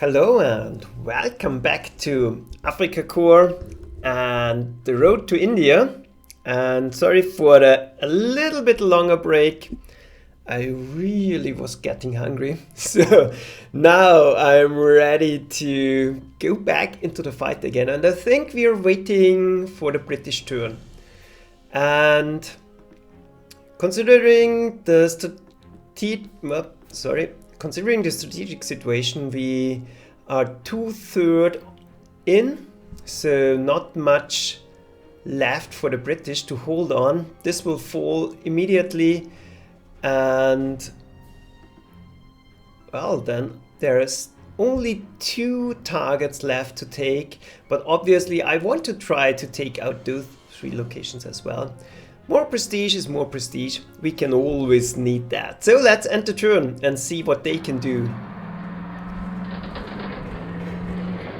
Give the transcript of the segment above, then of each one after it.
Hello and welcome back to Afrika Korps and the road to India. And sorry for a little bit longer break. I really was getting hungry. So now I'm ready to go back into the fight again. And I think we are waiting for the British turn. And considering the strategic situation, we are 2/3 in, so not much left for the British to hold on. This will fall immediately, and well, then there's only 2 targets left to take, but obviously I want to try to take out those 3 locations as well. More prestige is more prestige. We can always need that. So let's end the turn and see what they can do.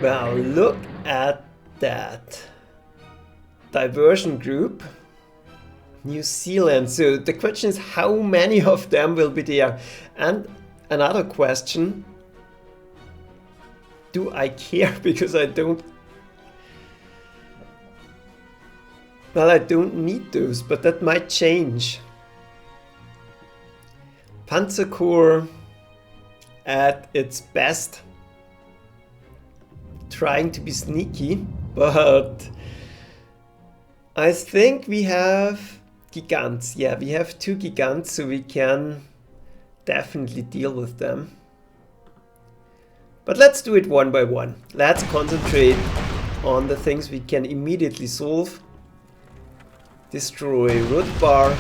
Well, look at that. Diversion group. New Zealand. So the question is how many of them will be there? And another question. Do I care? Because I don't... Well, I don't need those, but that might change. Panzer Corps at its best, trying to be sneaky, but I think we have Gigants. Yeah, we have 2 Gigants, so we can definitely deal with them. But let's do it one by one. Let's concentrate on the things we can immediately solve. Destroy road bar,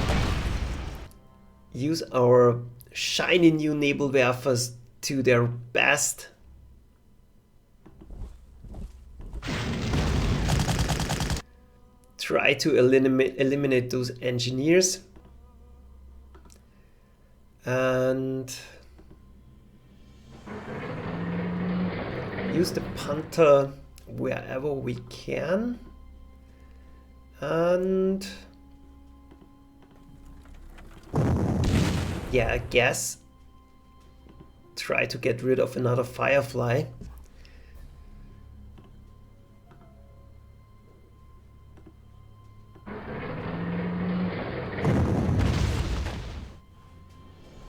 use our shiny new Nebelwerfers to their best. Try to eliminate those engineers. And use the Panther wherever we can. And yeah, I guess try to get rid of another Firefly.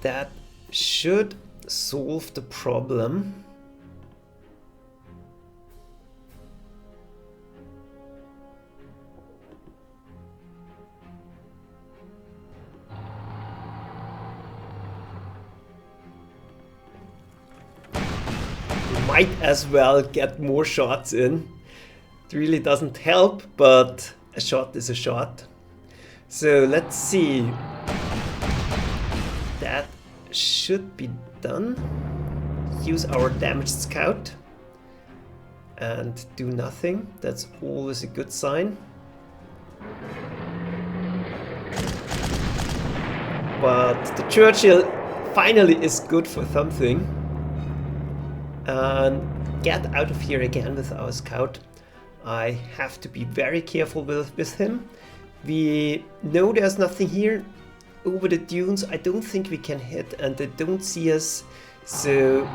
That should solve the problem. Might as well get more shots in. It really doesn't help, but a shot is a shot. So let's see. That should be done. Use our damaged scout and do nothing. That's always a good sign. But the Churchill finally is good for something. And get out of here again with our scout. I have to be very careful with him. We know there's nothing here over the dunes. I don't think we can hit, and they don't see us, so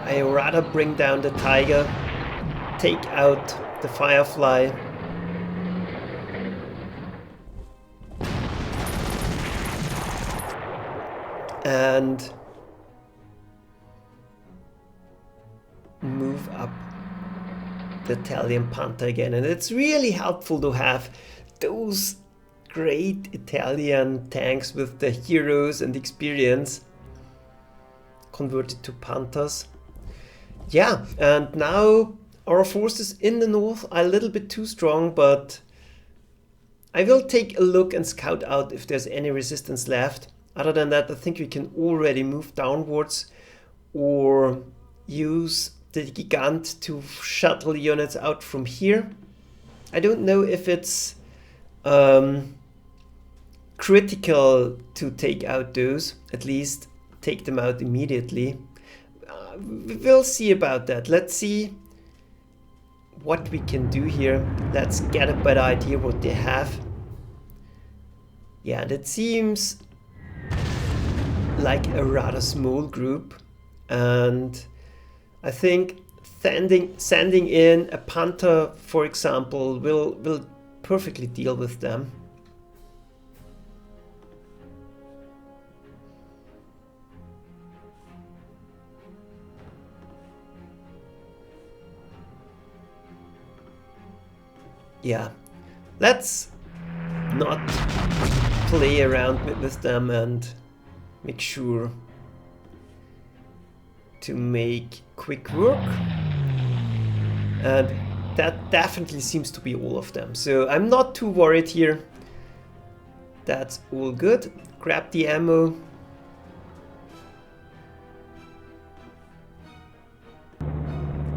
I rather bring down the Tiger, take out the Firefly. And move up the Italian Panther again. And it's really helpful to have those great Italian tanks with the heroes and experience converted to Panthers. Yeah, and now our forces in the north are a little bit too strong, but I will take a look and scout out if there's any resistance left. Other than that, I think we can already move downwards or use the Gigant to shuttle units out from here. I don't know if it's critical to take out those, at least take them out immediately. We'll see about that. Let's see what we can do here. Let's get a better idea what they have. Yeah, that seems like a rather small group, and I think sending in a Panther, for example, will perfectly deal with them. Yeah, let's not play around with them and make sure to make quick work. And that definitely seems to be all of them. So I'm not too worried here. That's all good. Grab the ammo.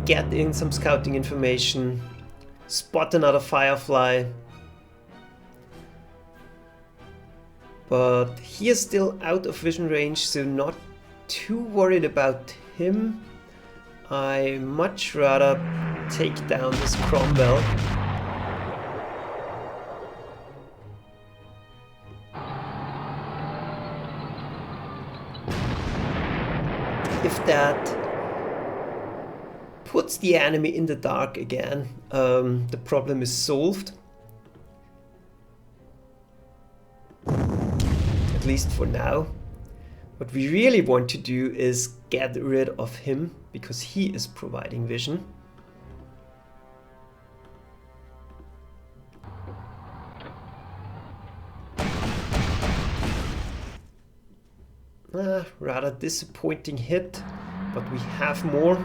Get in some scouting information. Spot another Firefly. But he is still out of vision range, so not too worried about him. I much rather take down this Rommel. If that puts the enemy in the dark again, the problem is solved. At least for now. What we really want to do is get rid of him, because he is providing vision. Rather disappointing hit, but we have more.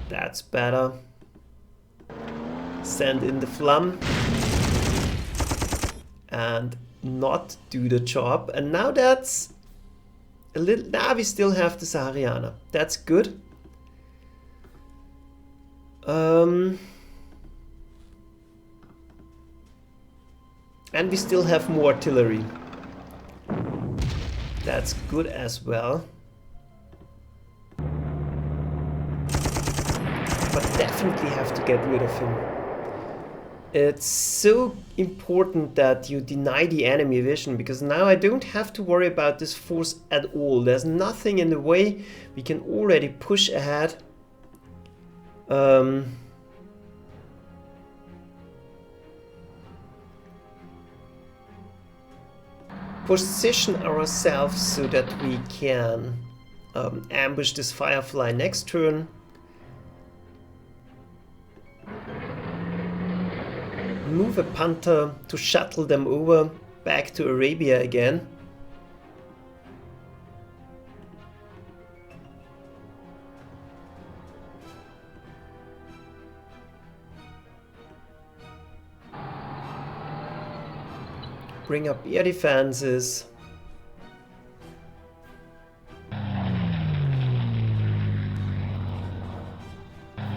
That's better. Send in the Flam. And not do the job. And now that's a little... Now we still have the Sahariana. That's good. And we still have more artillery. That's good as well. But definitely have to get rid of him. It's so important that you deny the enemy vision, because now I don't have to worry about this force at all. There's nothing in the way. We can already push ahead. Position ourselves so that we can ambush this Firefly next turn. Move a Panther to shuttle them over back to Arabia again. Bring up air defenses.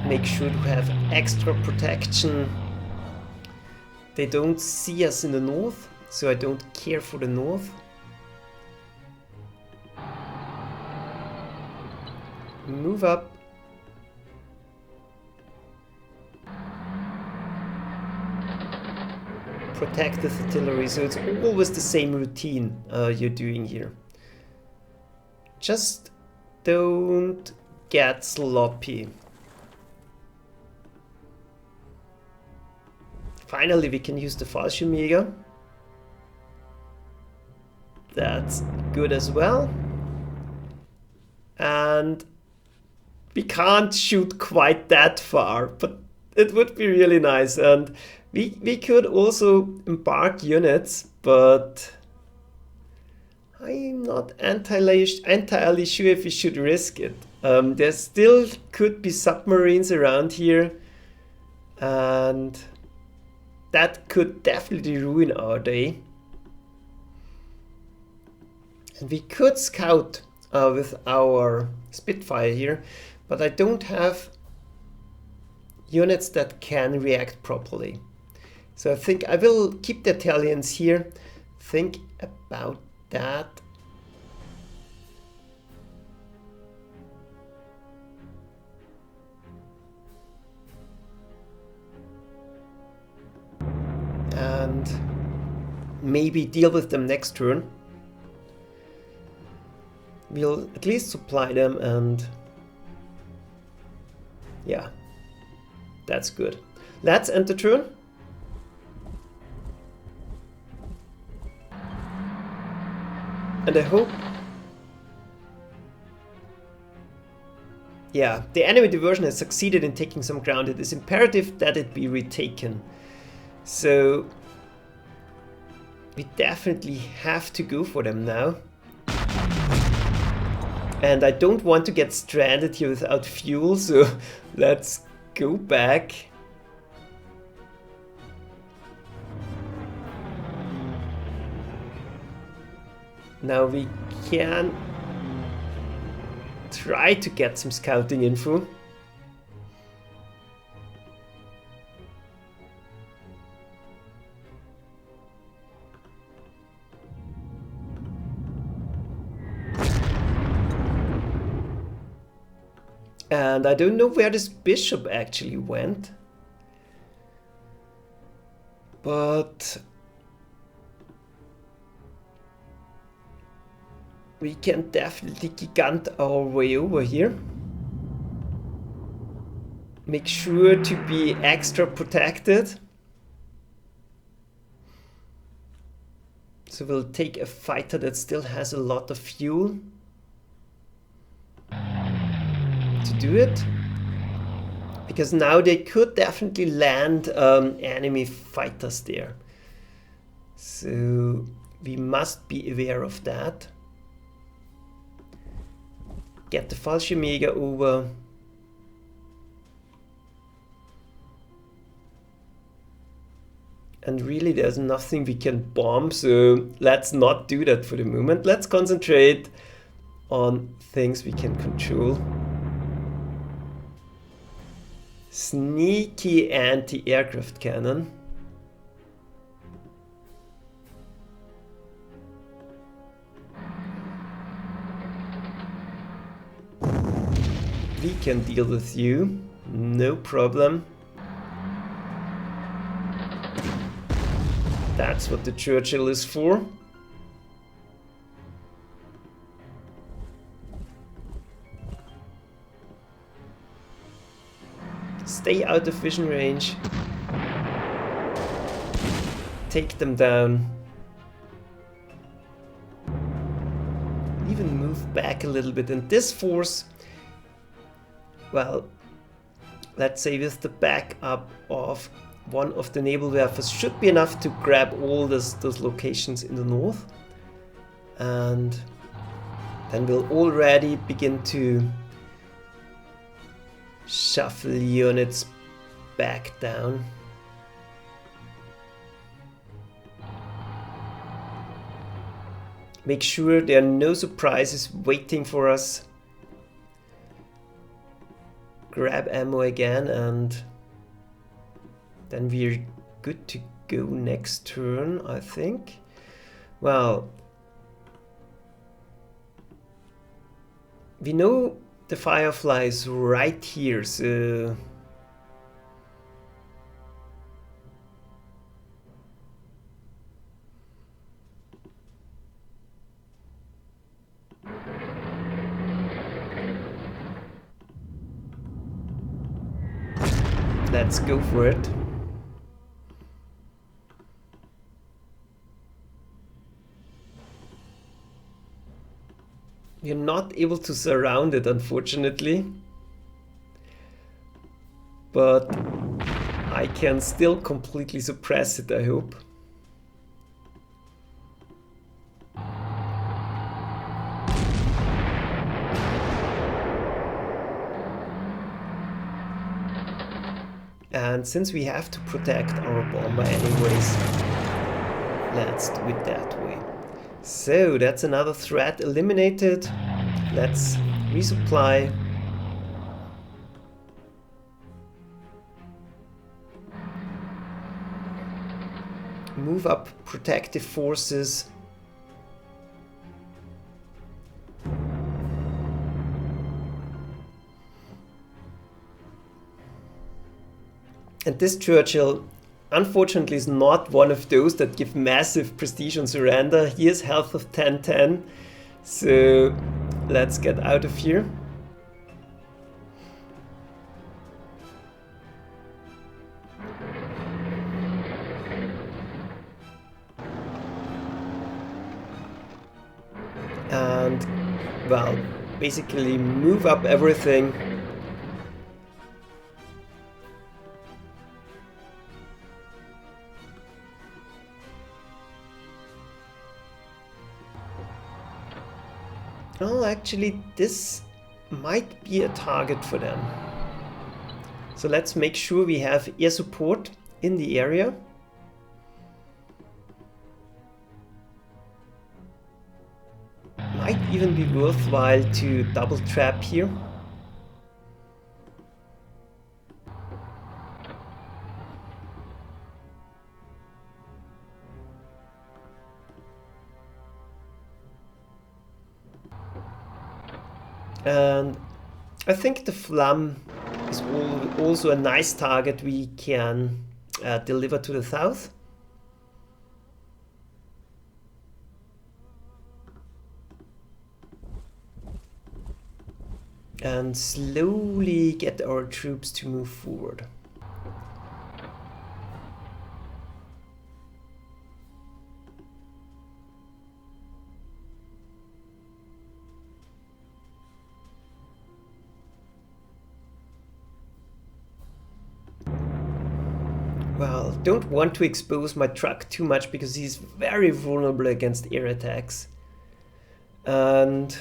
Make sure to have extra protection. They don't see us in the north, so I don't care for the north. Move up. Protect the artillery, so it's always the same routine you're doing here. Just don't get sloppy. Finally, we can use the Fallschirmjäger. That's good as well. And we can't shoot quite that far, but it would be really nice. And we could also embark units, but I'm not entirely sure if we should risk it. There still could be submarines around here, and that could definitely ruin our day. And we could scout with our Spitfire here, but I don't have units that can react properly. So I think I will keep the Italians here. Think about that. And maybe deal with them next turn. We'll at least supply them, and Yeah, that's good. Let's end the turn. And I hope... Yeah, the enemy diversion has succeeded in taking some ground. It is imperative that it be retaken. So we definitely have to go for them now. And I don't want to get stranded here without fuel, so let's go back. Now we can try to get some scouting info. And I don't know where this bishop actually went. But we can definitely gigant our way over here. Make sure to be extra protected. So we'll take a fighter that still has a lot of fuel to do it. Because now they could definitely land enemy fighters there. So we must be aware of that. Get the Fallschirmjäger over. And really there's nothing we can bomb, so let's not do that for the moment. Let's concentrate on things we can control. Sneaky anti-aircraft cannon. We can deal with you, no problem. That's what the Churchill is for. Stay out of vision range. Take them down. Even move back a little bit. And this force, well, let's say with the backup of one of the naval werfers, should be enough to grab all those locations in the north. And then we'll already begin to shuffle units back down. Make sure there are no surprises waiting for us. Grab ammo again, and then we're good to go next turn, I think. Well, we know the Firefly is right here, so let's go for it. You're not able to surround it, unfortunately. But I can still completely suppress it, I hope. And since we have to protect our bomber anyways, let's do it that way. So that's another threat eliminated. Let's resupply. Move up protective forces. And this Churchill, unfortunately, is not one of those that give massive prestige on surrender. He has health of 10-10, so let's get out of here. well, basically move up everything. Oh, actually, this might be a target for them. So let's make sure we have air support in the area. Might even be worthwhile to double trap here. And I think the Flam is also a nice target we can deliver to the south. And slowly get our troops to move forward. Well, don't want to expose my truck too much because he's very vulnerable against air attacks. And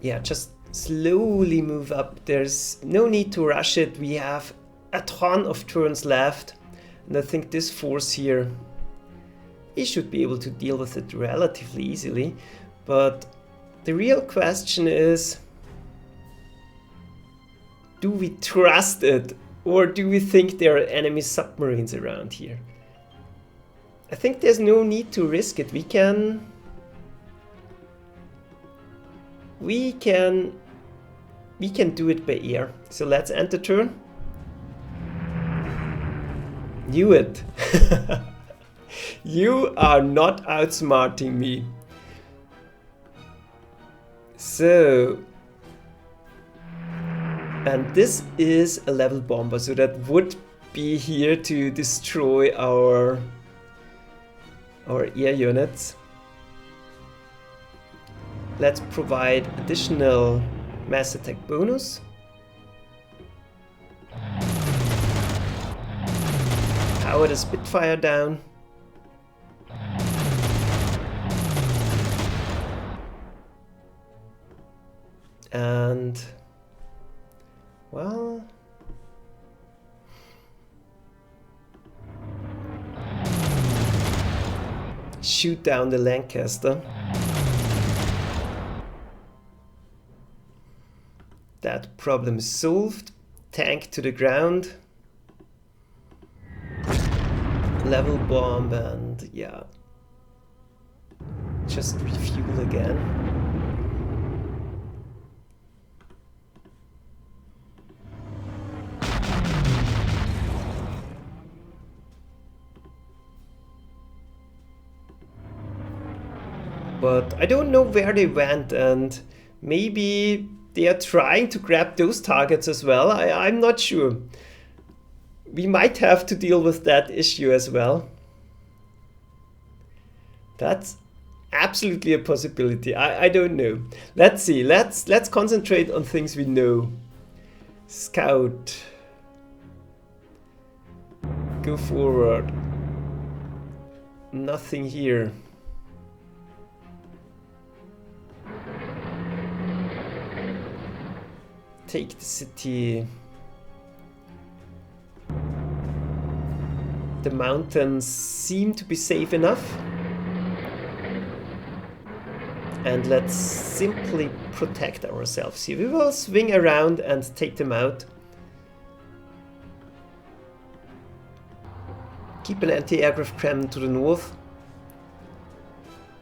yeah, just slowly move up. There's no need to rush it. We have a ton of turns left. And I think this force here, he should be able to deal with it relatively easily. But the real question is, do we trust it? Or do we think there are enemy submarines around here? I think there's no need to risk it. We can do it by air. So let's end the turn. Knew it. You are not outsmarting me. So, and this is a level bomber, so that would be here to destroy our air units. Let's provide additional mass attack bonus. Power the Spitfire down. And well, shoot down the Lancaster. That problem is solved. Tank to the ground. Level bomb and yeah. Just refuel again. But I don't know where they went, and maybe they are trying to grab those targets as well. I'm not sure. We might have to deal with that issue as well. That's absolutely a possibility. I don't know. Let's see. Let's concentrate on things we know. Scout. Go forward. Nothing here. Take the city. The mountains seem to be safe enough. And let's simply protect ourselves here. We will swing around and take them out. Keep an anti-aircraft cannon to the north.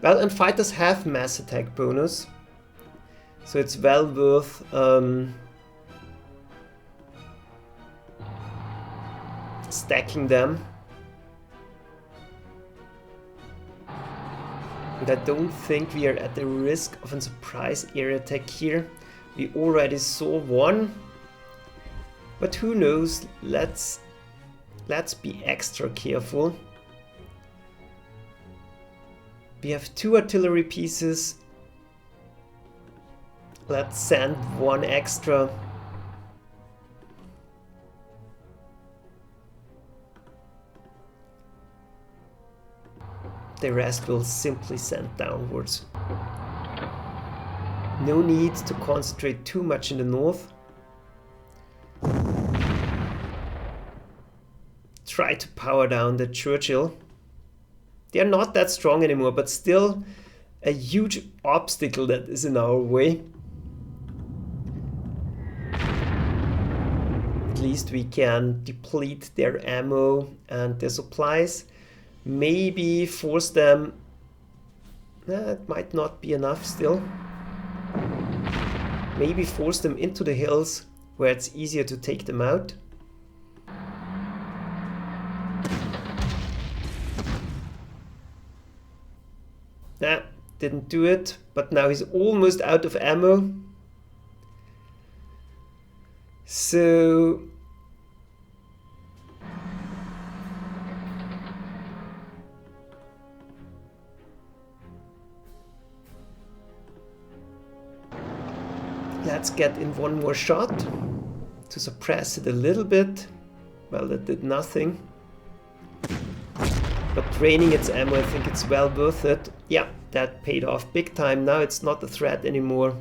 Well, and fighters have mass attack bonus. So it's well worth stacking them. And I don't think we are at the risk of a surprise air attack here. We already saw one. But who knows? Let's be extra careful. We have 2 artillery pieces. Let's send 1 extra. The rest will simply send downwards. No need to concentrate too much in the north. Try to power down the Churchill. They are not that strong anymore, but still a huge obstacle that is in our way. At least we can deplete their ammo and their supplies. Maybe force them... it might not be enough still. Maybe force them into the hills where it's easier to take them out. Nah, didn't do it, but now he's almost out of ammo. So... let's get in 1 more shot to suppress it a little bit. Well, that did nothing. But draining its ammo, I think it's well worth it. Yeah, that paid off big time. Now it's not a threat anymore.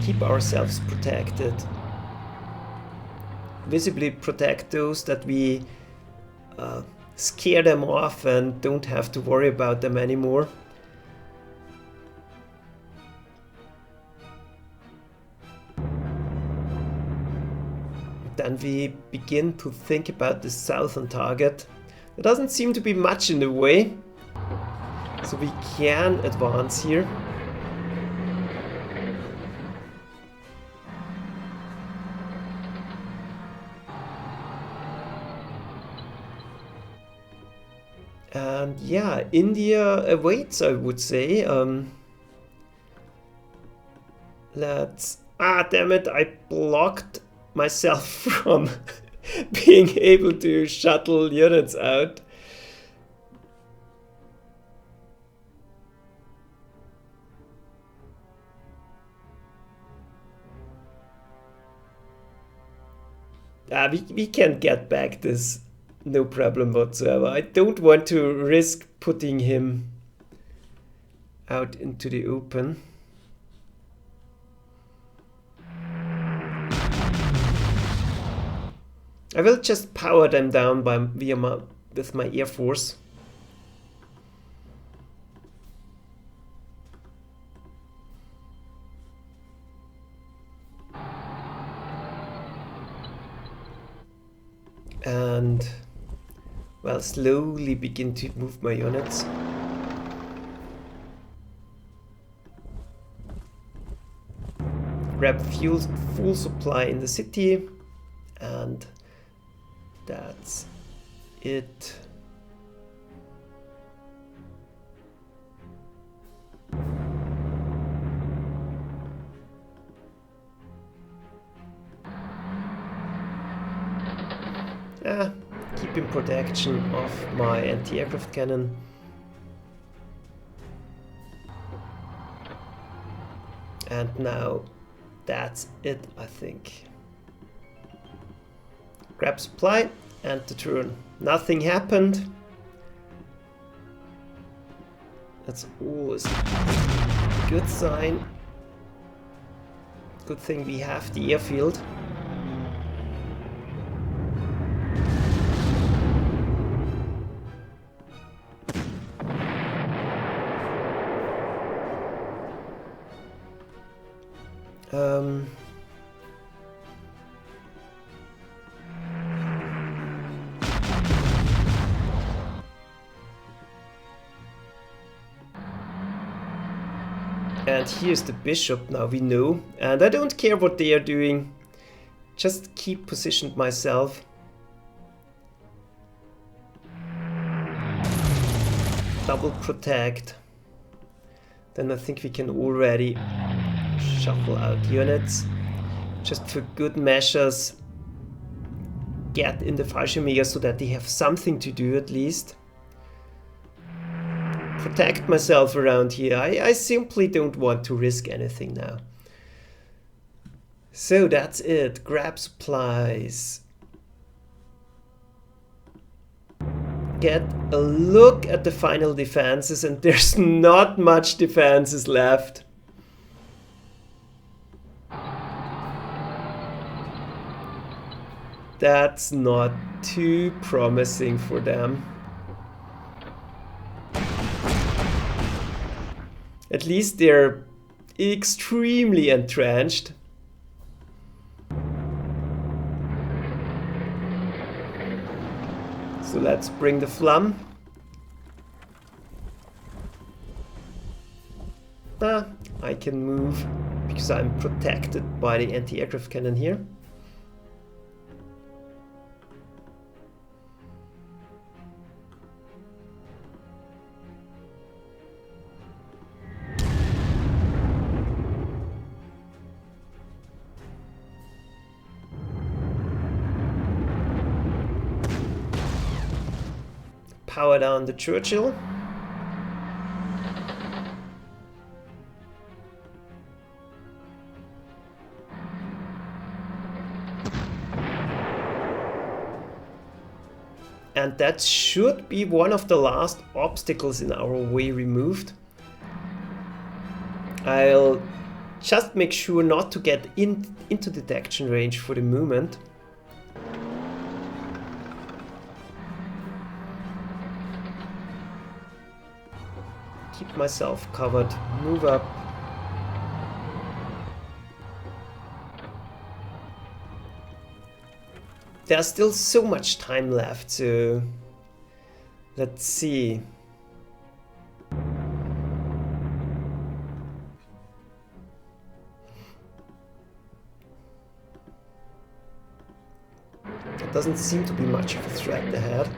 Keep ourselves protected. Visibly protect those that we scare them off and don't have to worry about them anymore. Then we begin to think about the southern target. There doesn't seem to be much in the way, so we can advance here. And yeah, India awaits, I would say. Let's... ah, damn it, I blocked myself from being able to shuttle units out. We can get back this, no problem whatsoever. I don't want to risk putting him out into the open. I will just power them down with my Air Force. And, well, slowly begin to move my units. Grab full supply in the city, and that's it. Keep in protection of my anti-aircraft cannon. And now that's it, I think. Grab supply and the turn. Nothing happened. That's always a good sign. Good thing we have the airfield. And here's the bishop, now we know. And I don't care what they are doing. Just keep positioned myself. Double protect. Then I think we can already shuffle out units. Just for good measures. get in the Fallschirmjäger so that they have something to do at least. Protect myself around here. I simply don't want to risk anything now. So that's it. Grab supplies. Get a look at the final defenses, and there's not much defenses left. That's not too promising for them. At least they're extremely entrenched. So let's bring the Flamm. I can move because I'm protected by the anti-aircraft cannon here. Power down the Churchill. And that should be one of the last obstacles in our way removed. I'll just make sure not to get into detection range for the moment. Keep myself covered, move up. There's still so much time left, so let's see. There doesn't seem to be much of a threat ahead.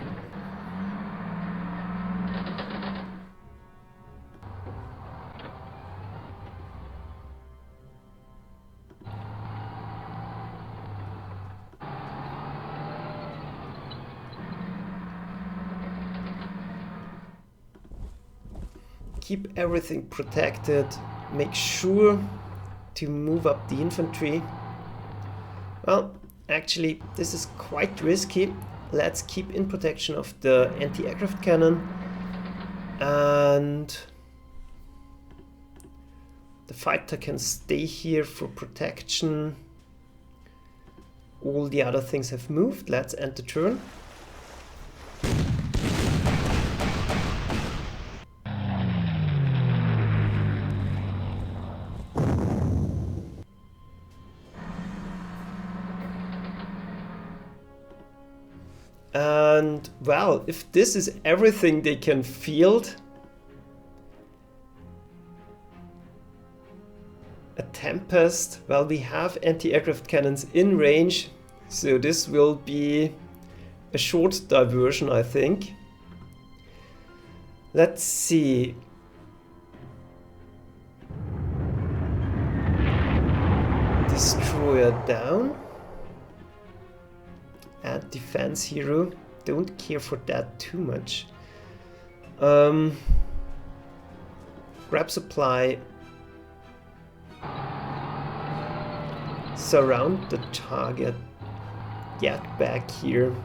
Keep everything protected, make sure to move up the infantry. Well, actually, this is quite risky. Let's keep in protection of the anti-aircraft cannon, and the fighter can stay here for protection. All the other things have moved. Let's end the turn. And well, if this is everything they can field, a Tempest, well, we have anti-aircraft cannons in range, so this will be a short diversion, I think. Let's see. Destroyer down. Add defense hero. Don't care for that too much. Grab supply. Surround the target. Get back here.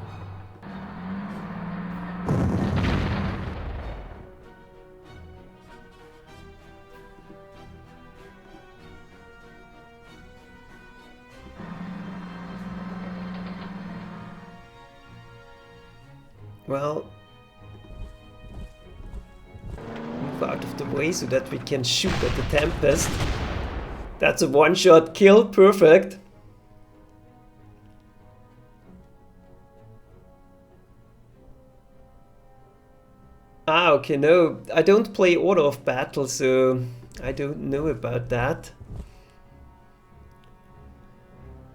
Well, move out of the way so that we can shoot at the Tempest. That's a one-shot kill, perfect. Ah, okay, no, I don't play Order of Battle, so I don't know about that.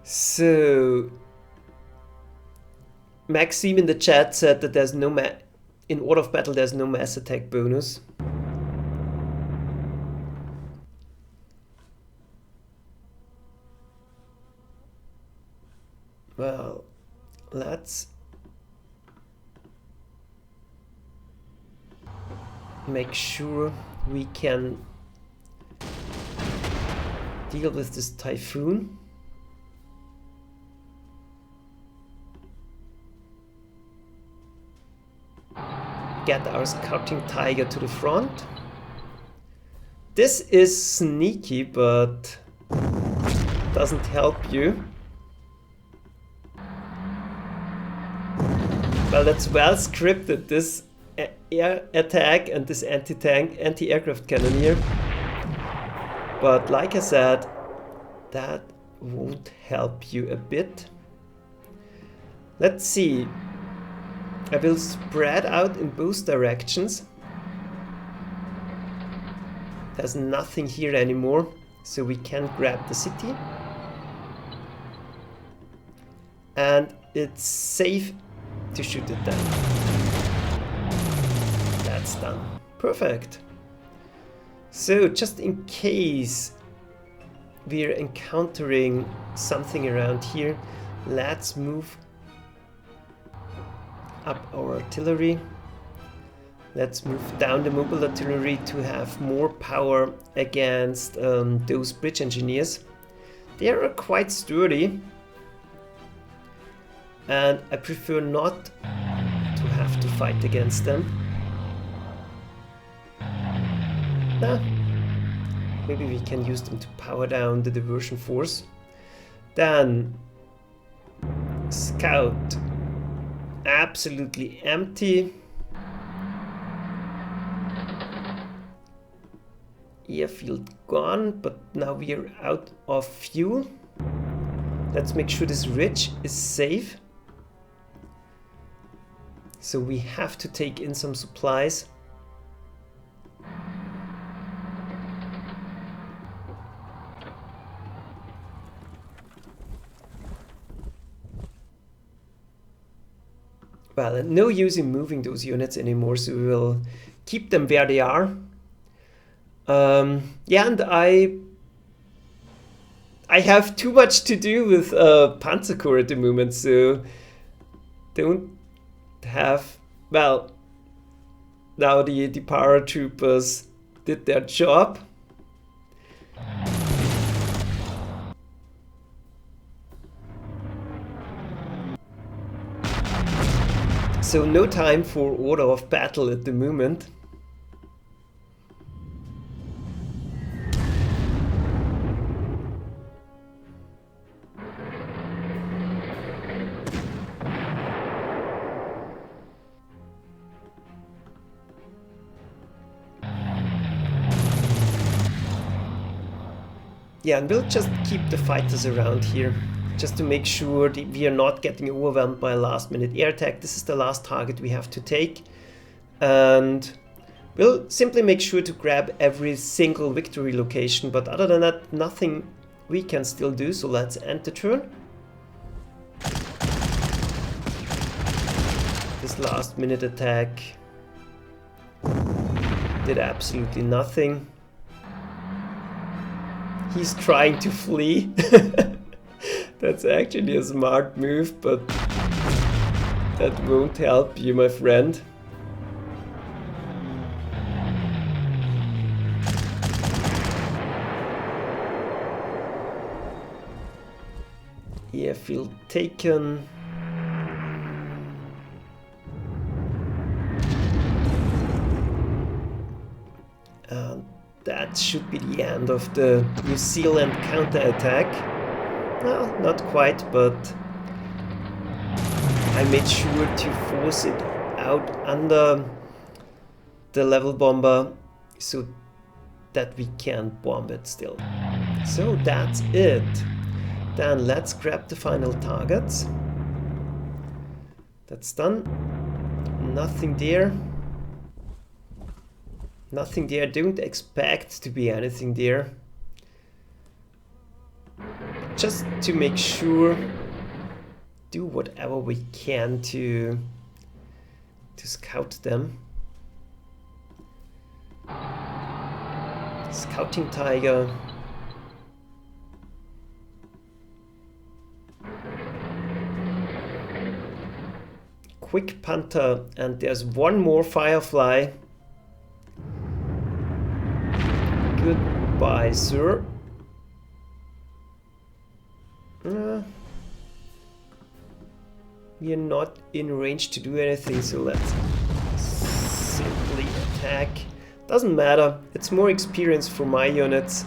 So Maxime in the chat said that there's no in Order of Battle there's no mass attack bonus. Well, let's make sure we can deal with this typhoon. Get our scouting tiger to the front. This is sneaky, but doesn't help you. Well, that's well scripted, this air attack and this anti-aircraft cannoneer. But like I said, that won't help you a bit. Let's see. I will spread out in both directions. There's nothing here anymore, so we can grab the city. And it's safe to shoot it down. That's done. Perfect. So just in case we're encountering something around here, let's move up our artillery. Let's move down the mobile artillery to have more power against those bridge engineers. They are quite sturdy, and I prefer not to have to fight against them. Maybe we can use them to power down the diversion force. Then scout, absolutely empty. Airfield gone, but now we are out of fuel. Let's make sure this ridge is safe. So we have to take in some supplies. Well, and no use in moving those units anymore, so we will keep them where they are. Yeah, and I have too much to do with Panzer Corps at the moment, so don't have, well, now the paratroopers did their job. So no time for order of battle at the moment. Yeah, and we'll just keep the fighters around here, just to make sure that we are not getting overwhelmed by a last-minute air attack. This is the last target we have to take, and we'll simply make sure to grab every single victory location, but other than that, nothing we can still do, so let's end the turn. This last-minute attack did absolutely nothing. He's trying to flee. That's actually a smart move, but that won't help you, my friend. Airfield taken. And that should be the end of the New Zealand counterattack. Well, not quite, but I made sure to force it out under the level bomber so that we can bomb it still. So that's it. Then let's grab the final targets. That's done. Nothing there. Nothing there. Don't expect to be anything there. Just to make sure, do whatever we can to scout them. Scouting tiger. quick Panther, and there's one more Firefly. Goodbye, sir. We are not in range to do anything, so let's simply attack. Doesn't matter, it's more experience for my units.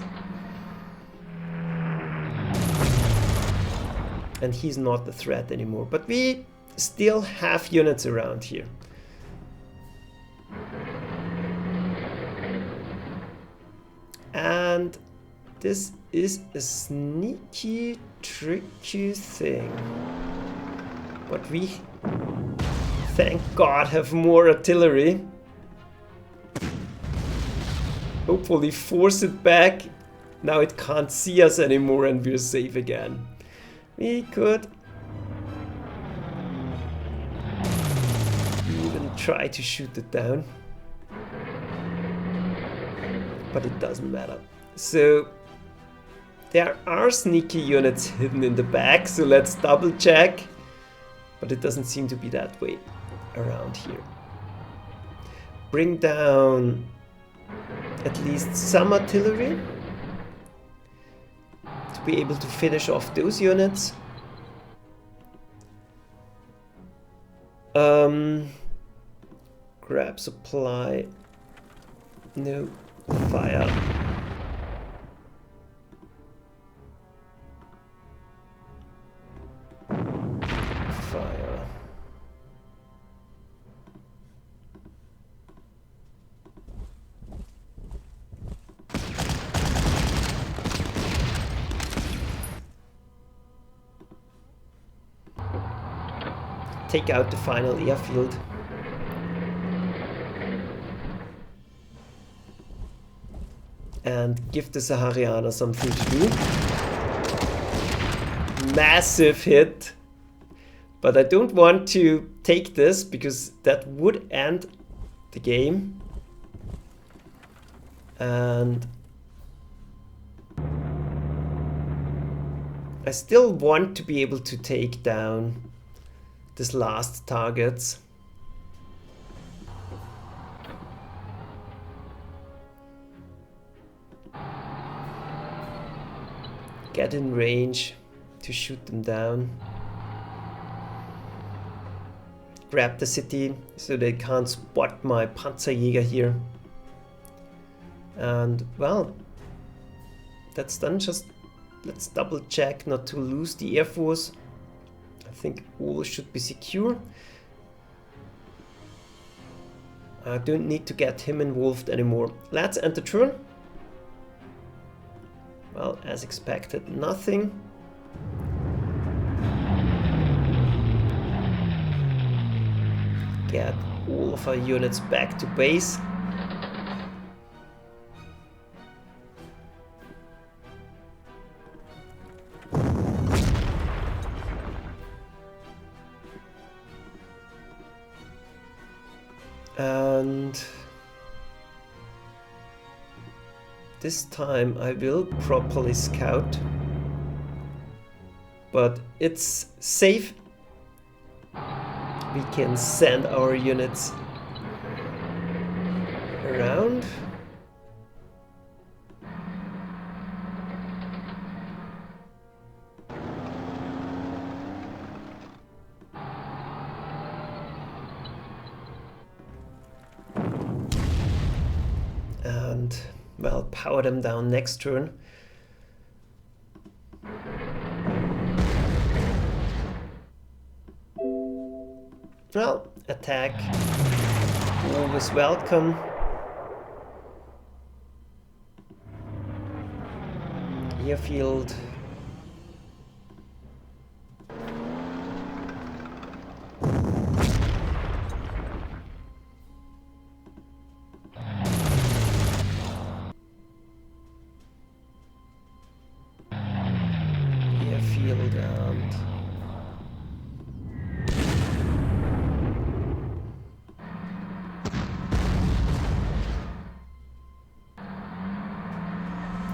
And he's not a threat anymore, but we still have units around here. And this is a sneaky, tricky thing. But we, thank God, have more artillery. Hopefully force it back. Now it can't see us anymore and we're safe again. We could even try to shoot it down. But it doesn't matter. So there are sneaky units hidden in the back, so let's double check. But it doesn't seem to be that way around here. Bring down at least some artillery to be able to finish off those units. Grab supply. No. Fire. Fire. Take out the final airfield. And give the Saharianer something to do. Massive hit. But I don't want to take this because that would end the game. And I still want to be able to take down this last targets. Get in range to shoot them down. Grab the city so they can't spot my Panzerjäger here. And well, that's done. Just let's double check not to lose the Air Force. I think all should be secure. I don't need to get him involved anymore. Let's end the turn. Well, as expected, nothing. Get all of our units back to base. And this time I will properly scout, but it's safe. We can send our units around. And well, power them down next turn. Well, attack, always welcome. Airfield. Airfield and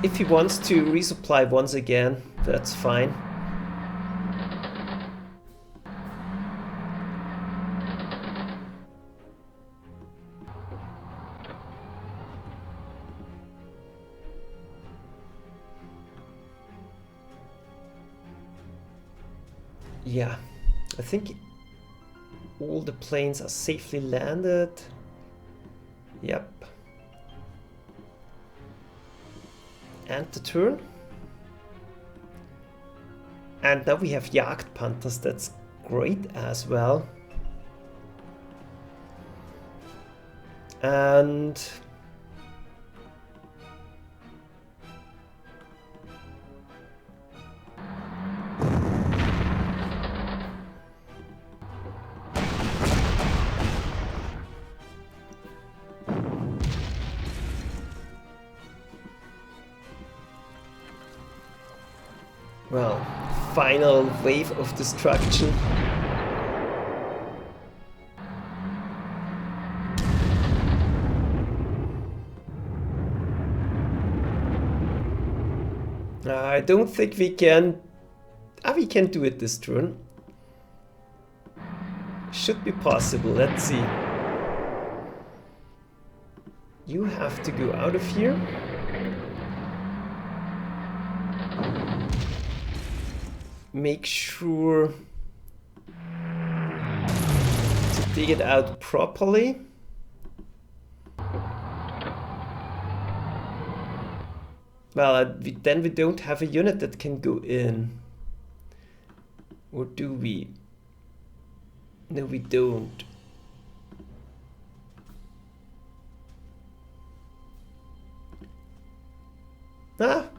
if he wants to resupply once again, that's fine. Yeah, I think all the planes are safely landed. Yep. And the turn. And now we have Jagdpanthers, that's great as well. And well, final wave of destruction. I don't think we can... we can do it this turn. Should be possible, let's see. You have to go out of here. Make sure to dig it out properly. Well, then we don't have a unit that can go in. Or do we? No, we don't.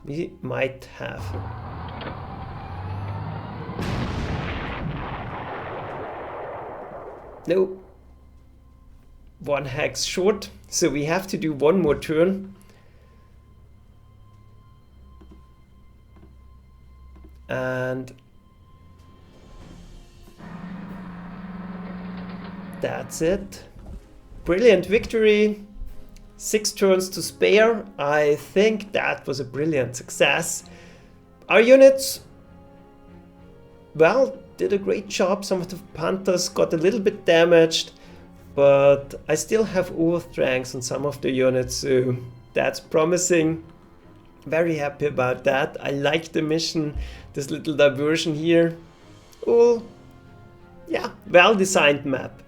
We might have. No. One hex short, so we have to do one more turn. And that's it. Brilliant victory. 6 turns to spare. I think that was a brilliant success. Our units, well, did a great job. Some of the Panthers got a little bit damaged, but I still have overstrengths on some of the units, so that's promising. Very happy about that. I like the mission, this little diversion here. Oh, yeah, well-designed map.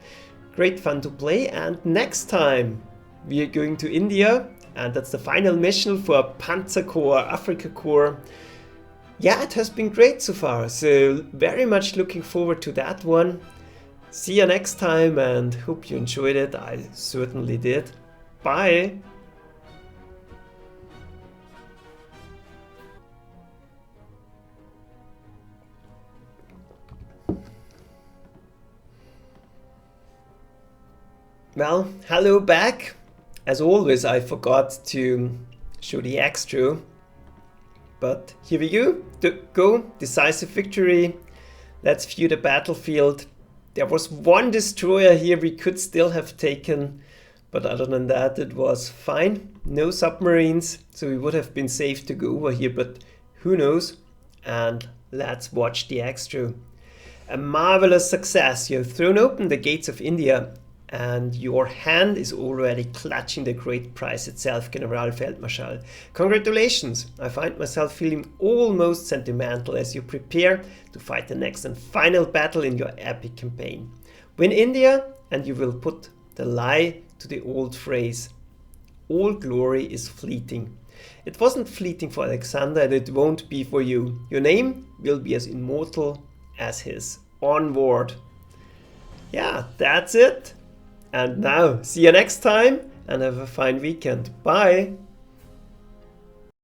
Great fun to play, and next time we are going to India, and that's the final mission for Panzer Corps, Afrika Korps. Yeah, it has been great so far, so very much looking forward to that one. See you next time, and hope you enjoyed it. I certainly did. Bye! Well, hello back. As always, I forgot to show the extra. But here we go. Decisive victory. Let's view the battlefield. There was one destroyer here we could still have taken. But other than that, it was fine. No submarines, so we would have been safe to go over here. But who knows? And let's watch the extra. A marvelous success. You have thrown open the gates of India, and your hand is already clutching the great prize itself, Generalfeldmarschall. Congratulations! I find myself feeling almost sentimental as you prepare to fight the next and final battle in your epic campaign. Win India, and you will put the lie to the old phrase, all glory is fleeting. It wasn't fleeting for Alexander, and it won't be for you. Your name will be as immortal as his. Onward! Yeah, that's it. And now, see you next time, and have a fine weekend. Bye!